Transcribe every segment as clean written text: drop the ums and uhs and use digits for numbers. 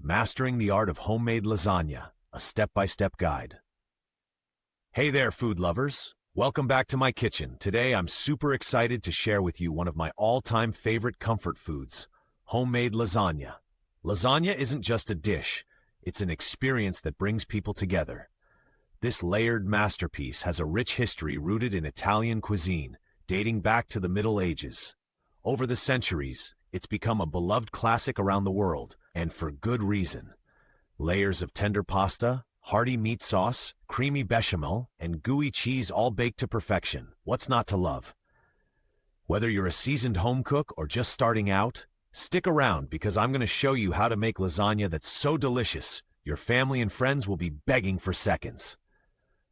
Mastering the Art of Homemade Lasagna, a step-by-step guide. Hey there, food lovers. Welcome back to my kitchen. Today, I'm super excited to share with you one of my all-time favorite comfort foods, homemade lasagna. Lasagna isn't just a dish, it's an experience that brings people together. This layered masterpiece has a rich history rooted in Italian cuisine, dating back to the Middle Ages. Over the centuries, it's become a beloved classic around the world, and for good reason. Layers of tender pasta, hearty meat sauce, creamy bechamel, and gooey cheese all baked to perfection. What's not to love? Whether you're a seasoned home cook or just starting out, stick around because I'm going to show you how to make lasagna that's so delicious, your family and friends will be begging for seconds.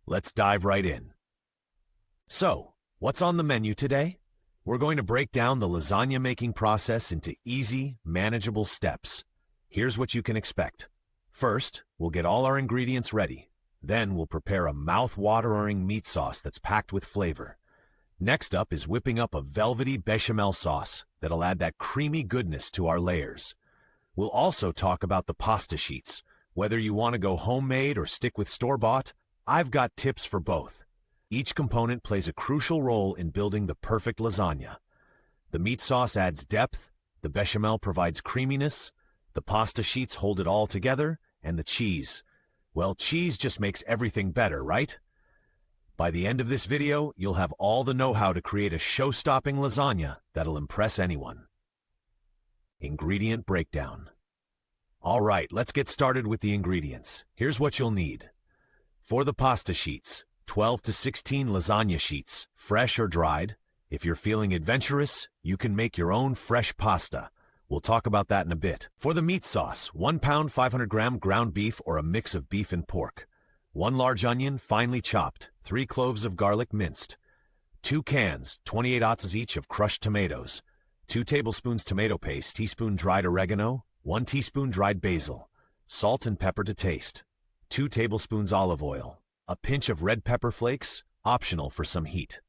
Let's dive right in. So, what's on the menu today? We're going to break down the lasagna making process into easy, manageable steps. Here's what you can expect. First, we'll get all our ingredients ready. Then we'll prepare a mouth-watering meat sauce that's packed with flavor. Next up is whipping up a velvety bechamel sauce that'll add that creamy goodness to our layers. We'll also talk about the pasta sheets. Whether you want to go homemade or stick with store-bought, I've got tips for both. Each component plays a crucial role in building the perfect lasagna. The meat sauce adds depth, the bechamel provides creaminess, the pasta sheets hold it all together, and the cheese. Well, cheese just makes everything better, right? By the end of this video, you'll have all the know-how to create a show-stopping lasagna that'll impress anyone. Ingredient breakdown. All right, let's get started with the ingredients. Here's what you'll need. For the pasta sheets, 12 to 16 lasagna sheets, fresh or dried. If you're feeling adventurous, you can make your own fresh pasta. We'll talk about that in a bit. For the meat sauce, 1 pound 500-gram ground beef or a mix of beef and pork. 1 large onion, finely chopped. 3 cloves of garlic minced. 2 cans, 28 ounces each of crushed tomatoes. 2 tablespoons tomato paste, teaspoon dried oregano, 1 teaspoon dried basil. Salt and pepper to taste. 2 tablespoons olive oil. A pinch of red pepper flakes, optional for some heat.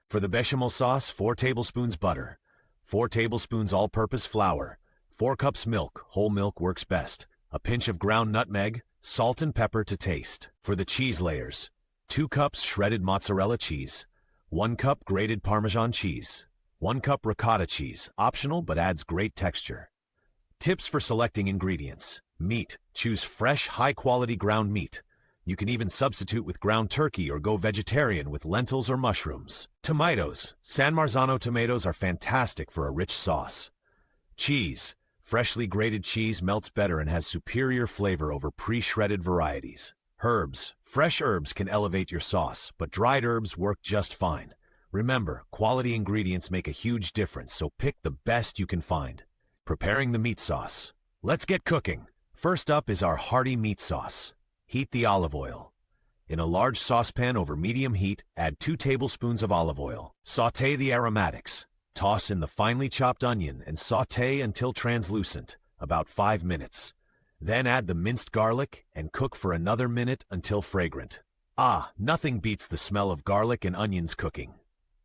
For the bechamel sauce, 4 tablespoons butter. 4 tablespoons all-purpose flour, 4 cups milk, whole milk works best, a pinch of ground nutmeg, salt and pepper to taste. For the cheese layers, 2 cups shredded mozzarella cheese, 1 cup grated Parmesan cheese, 1 cup ricotta cheese, optional but adds great texture. Tips for selecting ingredients. Meat, choose fresh, high-quality ground meat. You can even substitute with ground turkey or go vegetarian with lentils or mushrooms. Tomatoes. San Marzano tomatoes are fantastic for a rich sauce. Cheese. Freshly grated cheese melts better and has superior flavor over pre-shredded varieties. Herbs. Fresh herbs can elevate your sauce, but dried herbs work just fine. Remember, quality ingredients make a huge difference, so pick the best you can find. Preparing the meat sauce. Let's get cooking. First up is our hearty meat sauce. Heat the olive oil. In a large saucepan over medium heat, add 2 tablespoons of olive oil. Sauté the aromatics. Toss in the finely chopped onion and sauté until translucent, about 5 minutes. Then add the minced garlic and cook for another minute until fragrant. Nothing beats the smell of garlic and onions cooking.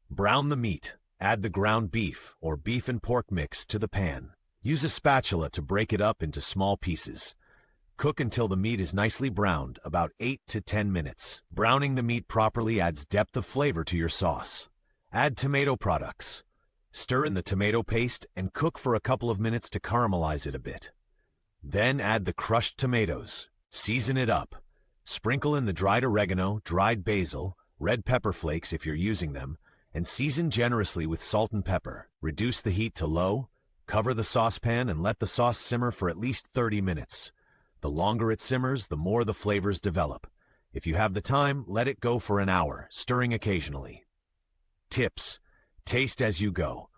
Brown the meat. Add the ground beef or beef and pork mix to the pan. Use a spatula to break it up into small pieces. Cook until the meat is nicely browned, about 8 to 10 minutes. Browning the meat properly adds depth of flavor to your sauce. Add tomato products. Stir in the tomato paste and cook for a couple of minutes to caramelize it a bit. Then add the crushed tomatoes. Season it up. Sprinkle in the dried oregano, dried basil, red pepper flakes if you're using them, and season generously with salt and pepper. Reduce the heat to low, cover the saucepan and let the sauce simmer for at least 30 minutes. The longer it simmers, the more the flavors develop. If you have the time, let it go for an hour, stirring occasionally. Tips. Taste as you go.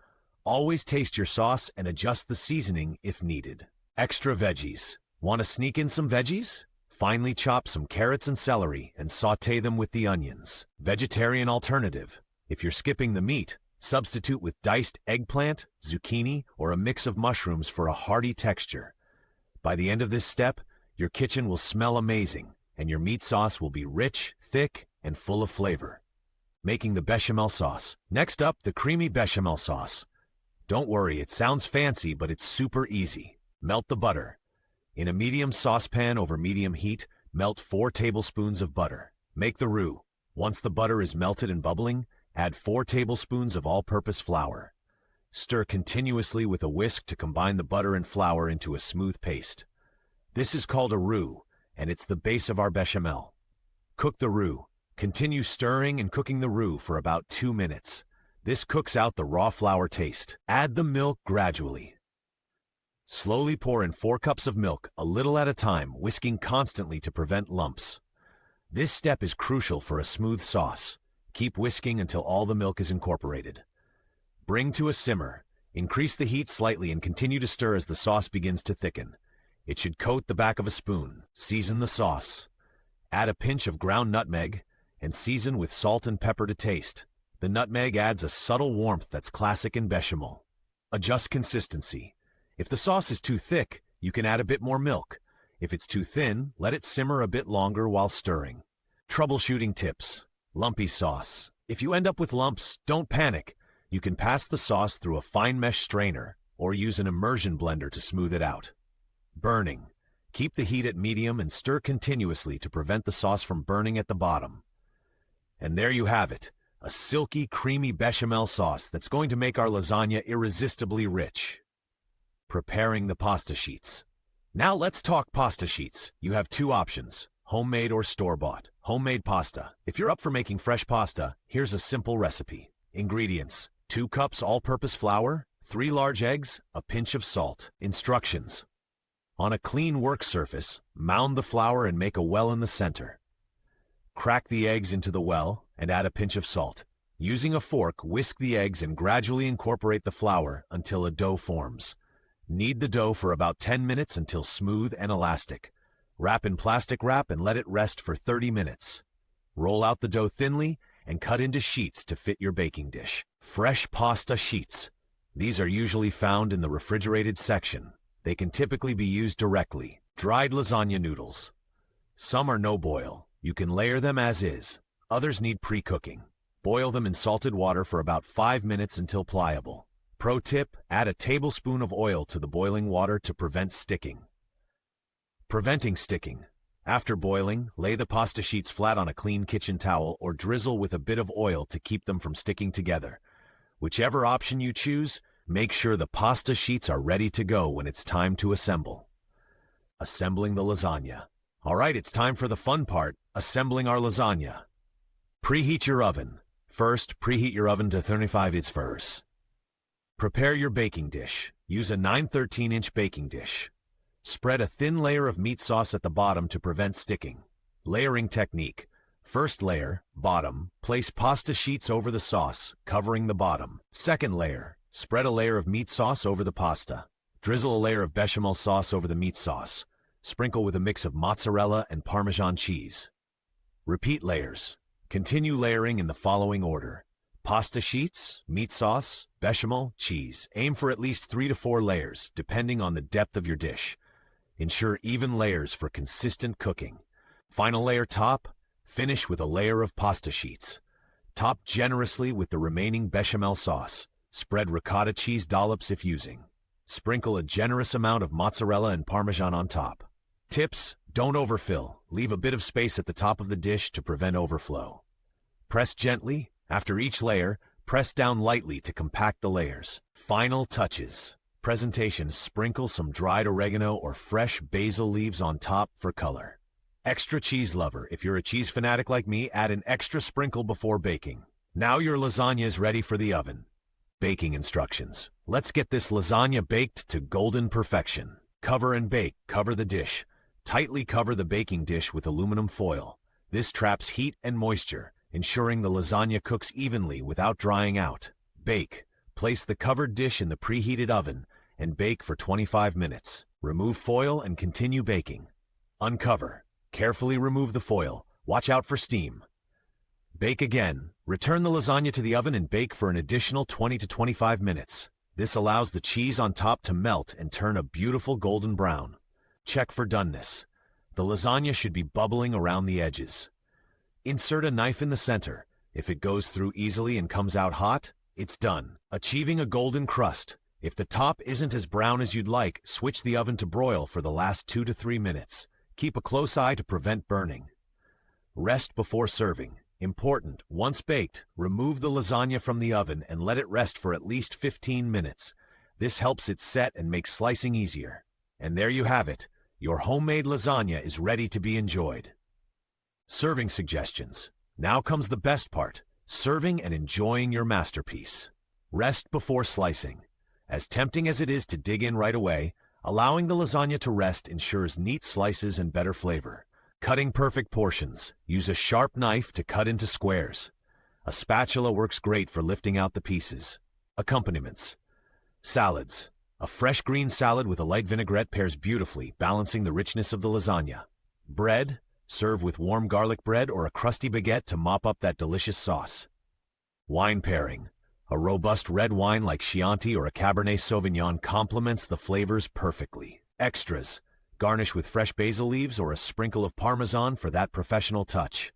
Always taste your sauce and adjust the seasoning if needed. Extra veggies. Want to sneak in some veggies? Finely chop some carrots and celery and sauté them with the onions. Vegetarian alternative. If you're skipping the meat, substitute with diced eggplant, zucchini, or a mix of mushrooms for a hearty texture. By the end of this step, your kitchen will smell amazing, and your meat sauce will be rich, thick, and full of flavor. Making the bechamel sauce. Next up, the creamy bechamel sauce. Don't worry, it sounds fancy, but it's super easy. Melt the butter. In a medium saucepan over medium heat, melt 4 tablespoons of butter. Make the roux. Once the butter is melted and bubbling, add 4 tablespoons of all-purpose flour. Stir continuously with a whisk to combine the butter and flour into a smooth paste. This is called a roux, and it's the base of our bechamel. Cook the roux. Continue stirring and cooking the roux for about 2 minutes. This cooks out the raw flour taste. Add the milk gradually. Slowly pour in 4 cups of milk, a little at a time, whisking constantly to prevent lumps. This step is crucial for a smooth sauce. Keep whisking until all the milk is incorporated. Bring to a simmer. Increase the heat slightly and continue to stir as the sauce begins to thicken. It should coat the back of a spoon. Season the sauce. Add a pinch of ground nutmeg and season with salt and pepper to taste. The nutmeg adds a subtle warmth that's classic in bechamel. Adjust consistency. If the sauce is too thick, you can add a bit more milk. If it's too thin, let it simmer a bit longer while stirring. Troubleshooting tips. Lumpy sauce. If you end up with lumps, don't panic. You can pass the sauce through a fine mesh strainer or use an immersion blender to smooth it out. Burning. Keep the heat at medium and stir continuously to prevent the sauce from burning at the bottom. And there you have it, a silky, creamy bechamel sauce that's going to make our lasagna irresistibly rich. Preparing the pasta sheets. Now let's talk pasta sheets. You have 2 options, homemade or store-bought. Homemade pasta. If you're up for making fresh pasta, here's a simple recipe. Ingredients: 2 cups all-purpose flour, 3 large eggs, a pinch of salt. Instructions. On a clean work surface, mound the flour and make a well in the center. Crack the eggs into the well and add a pinch of salt. Using a fork, whisk the eggs and gradually incorporate the flour until a dough forms. Knead the dough for about 10 minutes until smooth and elastic. Wrap in plastic wrap and let it rest for 30 minutes. Roll out the dough thinly and cut into sheets to fit your baking dish. Fresh pasta sheets. These are usually found in the refrigerated section. They can typically be used directly. Dried lasagna noodles. Some are no-boil. You can layer them as is. Others need pre-cooking. Boil them in salted water for about 5 minutes until pliable. Pro tip, add a tablespoon of oil to the boiling water to prevent sticking. Preventing sticking. After boiling, lay the pasta sheets flat on a clean kitchen towel or drizzle with a bit of oil to keep them from sticking together. Whichever option you choose, make sure the pasta sheets are ready to go when it's time to assemble. Assembling the lasagna. All right, it's time for the fun part, assembling our lasagna. Preheat your oven. First, preheat your oven to 35 degrees Celsius. Prepare your baking dish. Use a 9/13-inch baking dish. Spread a thin layer of meat sauce at the bottom to prevent sticking. Layering technique. First layer, bottom, place pasta sheets over the sauce, covering the bottom. Second layer, spread a layer of meat sauce over the pasta. Drizzle a layer of bechamel sauce over the meat sauce. Sprinkle with a mix of mozzarella and Parmesan cheese. Repeat layers. Continue layering in the following order: pasta sheets, meat sauce, bechamel, cheese. Aim for at least 3 to 4 layers, depending on the depth of your dish. Ensure even layers for consistent cooking. Final layer top. Finish with a layer of pasta sheets. Top generously with the remaining bechamel sauce. Spread ricotta cheese dollops if using. Sprinkle a generous amount of mozzarella and Parmesan on top. Tips: don't overfill. Leave a bit of space at the top of the dish to prevent overflow. Press gently. After each layer, press down lightly to compact the layers. Final touches. Presentation: sprinkle some dried oregano or fresh basil leaves on top for color. Extra cheese lover. If you're a cheese fanatic like me, add an extra sprinkle before baking. Now your lasagna is ready for the oven. Baking instructions. Let's get this lasagna baked to golden perfection. Cover and bake. Cover the dish. Tightly cover the baking dish with aluminum foil. This traps heat and moisture, ensuring the lasagna cooks evenly without drying out. Bake. Place the covered dish in the preheated oven and bake for 25 minutes. Remove foil and continue baking. Uncover. Carefully remove the foil. Watch out for steam. Bake again. Return the lasagna to the oven and bake for an additional 20 to 25 minutes. This allows the cheese on top to melt and turn a beautiful golden brown. Check for doneness. The lasagna should be bubbling around the edges. Insert a knife in the center. If it goes through easily and comes out hot, it's done. Achieving a golden crust. If the top isn't as brown as you'd like, switch the oven to broil for the last 2 to 3 minutes. Keep a close eye to prevent burning. Rest before serving. Important, once baked, remove the lasagna from the oven and let it rest for at least 15 minutes. This helps it set and makes slicing easier. And there you have it. Your homemade lasagna is ready to be enjoyed. Serving suggestions. Now comes the best part, serving and enjoying your masterpiece. Rest before slicing. As tempting as it is to dig in right away, allowing the lasagna to rest ensures neat slices and better flavor. Cutting perfect portions. Use a sharp knife to cut into squares. A spatula works great for lifting out the pieces. Accompaniments. Salads. A fresh green salad with a light vinaigrette pairs beautifully, balancing the richness of the lasagna. Bread. Serve with warm garlic bread or a crusty baguette to mop up that delicious sauce. Wine pairing. A robust red wine like Chianti or a Cabernet Sauvignon complements the flavors perfectly. Extras. Garnish with fresh basil leaves or a sprinkle of Parmesan for that professional touch.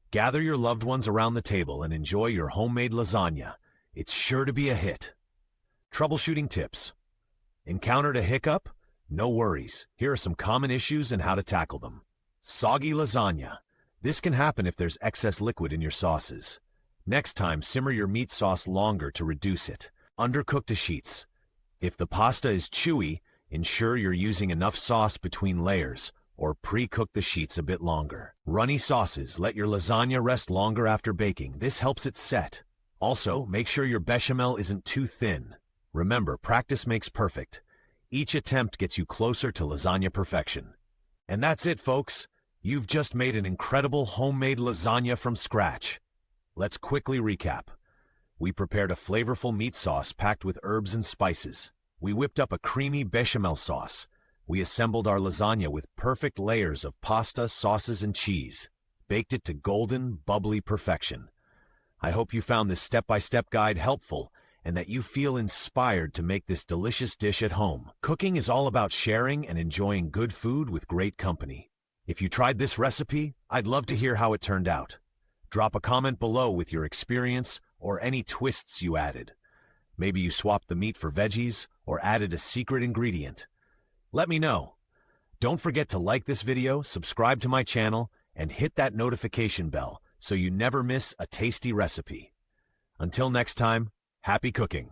Gather your loved ones around the table and enjoy your homemade lasagna. It's sure to be a hit. Troubleshooting tips. Encountered a hiccup? No worries. Here are some common issues and how to tackle them. Soggy lasagna. This can happen if there's excess liquid in your sauces. Next time, simmer your meat sauce longer to reduce it. Undercooked sheets. If the pasta is chewy, ensure you're using enough sauce between layers, or pre-cook the sheets a bit longer. Runny sauces. Let your lasagna rest longer after baking. This helps it set. Also, make sure your bechamel isn't too thin. Remember, practice makes perfect. Each attempt gets you closer to lasagna perfection. And that's it, folks. You've just made an incredible homemade lasagna from scratch. Let's quickly recap. We prepared a flavorful meat sauce packed with herbs and spices. We whipped up a creamy bechamel sauce. We assembled our lasagna with perfect layers of pasta, sauces, and cheese. Baked it to golden, bubbly perfection. I hope you found this step-by-step guide helpful and that you feel inspired to make this delicious dish at home. Cooking is all about sharing and enjoying good food with great company. If you tried this recipe, I'd love to hear how it turned out. Drop a comment below with your experience or any twists you added. Maybe you swapped the meat for veggies or added a secret ingredient. Let me know. Don't forget to like this video, subscribe to my channel, and hit that notification bell so you never miss a tasty recipe. Until next time, happy cooking!